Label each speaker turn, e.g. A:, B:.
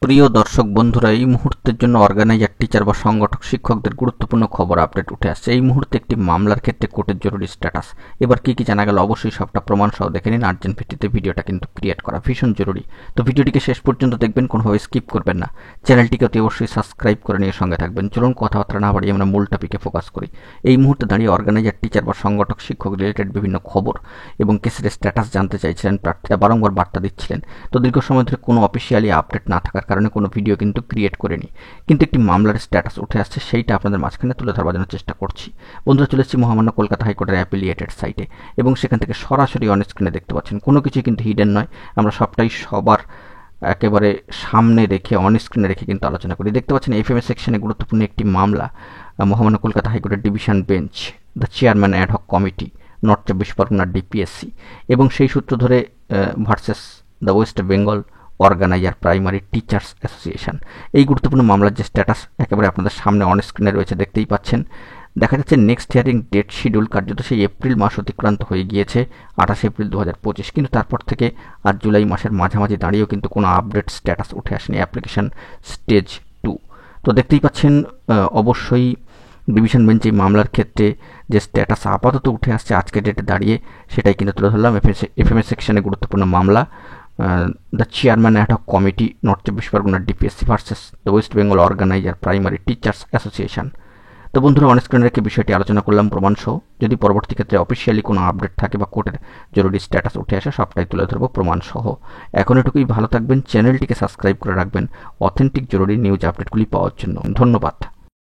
A: প্রিয় দর্শক বন্ধুরা, এই মুহূর্তের জন্য অর্গানাইজার, টিচার বা সংগঠক শিক্ষকদের গুরুত্বপূর্ণ খবর আপডেট উঠে আসছে। এই মুহূর্তে একটি মামলার ক্ষেত্রে কোর্টের জরুরি স্ট্যাটাস। এবার কি কি জানা গেল অবশ্যই সবটা প্রমাণ সহ দেখে নিন। আর্জেন্ট ভিত্তিতে ভিডিওটা কিন্তু ক্রিয়েট করা ভীষণ জরুরি, তো ভিডিওটিকে শেষ পর্যন্ত দেখবেন, কোনোভাবে স্কিপ করবেন না। চ্যানেলটিকে অতি অবশ্যই সাবস্ক্রাইব করে নিয়ে সঙ্গে থাকবেন। চলুন কথাবার্তা না বাড়িয়ে আমরা মূল টপিকে ফোকাস করি। এই মুহূর্তে দাঁড়িয়ে অর্গানাইজার, টিচার বা সংগঠক শিক্ষক রিলেটেড বিভিন্ন খবর এবং কেসের স্ট্যাটাস জানতে চাইছিলেন প্রার্থীরা, বারংবার বার্তা দিচ্ছিলেন। তো দীর্ঘ সময় ধরে কোনো অফিসিয়ালি আপডেট না থাকার কারণে কোনো ভিডিও কিন্তু ক্রিয়েট করিনি, কিন্তু একটি মামলার স্ট্যাটাস উঠে আসছে, সেইটা আপনাদের মাঝখানে তুলে ধরবার জন্য চেষ্টা করছি। বন্ধুরা, চলে এসেছি মহামান্য কলকাতা হাইকোর্টের অ্যাপিলিয়েটেড সাইটে এবং সেখান থেকে সরাসরি অন স্ক্রিনে দেখতে পাচ্ছেন, কোনো কিছুই কিন্তু হিডেন নয়। আমরা সবটাই সবার একেবারে সামনে রেখে অন স্ক্রিনে রেখে কিন্তু আলোচনা করি। দেখতে পাচ্ছেন এফএমএ সেকশনে গুরুত্বপূর্ণ একটি মামলা, মহামান্য কলকাতা হাইকোর্টের division bench, the chairman ad hoc committee, north 24 Parganas DPSC, এবং সেই সূত্র ধরে versus the West Bengal organiser primary teachers association. এই গুরুত্বপূর্ণ মামলার যে স্ট্যাটাস একেবারে আপনাদের সামনে অন স্ক্রিনে রয়েছে, দেখতেই পাচ্ছেন। দেখা যাচ্ছে নেক্সট হিয়ারিং ডেট শিডিউল কার্যত সেই এপ্রিল মাস অতিক্রান্ত হয়ে গিয়েছে, 28 এপ্রিল 2025, কিন্তু তারপর থেকে আর জুলাই মাসের মাঝামাঝি দাঁড়িয়েও কিন্তু কোনো আপডেট স্ট্যাটাস উঠে আসেনি অ্যাপ্লিকেশন স্টেজ 2। তো দেখতেই পাচ্ছেন অবশ্যই ডিভিশন বেঞ্চ এই মামলার ক্ষেত্রে যে স্ট্যাটাস আপাতত উঠে আসছে আজকের ডেটে দাঁড়িয়ে, সেটাই কিন্তু তুলে ধরলাম। এফএমএ সেকশনে গুরুত্বপূর্ণ মামলা, the chairman ad hoc committee, north 24 Parganas DPSC versus the West Bengal organiser primary teachers association. তো বন্ধুরা, অন স্ক্রিনে রেখে বিষয়টি আলোচনা করলাম প্রমাণ সহ। যদি পরবর্তী ক্ষেত্রে অফিসিয়ালি কোনো আপডেট থাকে বা কোর্টের জরুরি স্ট্যাটাস উঠে আসে, সবটাই তুলে ধরবো প্রমাণ সহ। এখন এটুকুই, ভালো থাকবেন, চ্যানেলটিকে সাবস্ক্রাইব করে রাখবেন অথেন্টিক জরুরি নিউজ আপডেটগুলি পাওয়ার জন্য। ধন্যবাদ।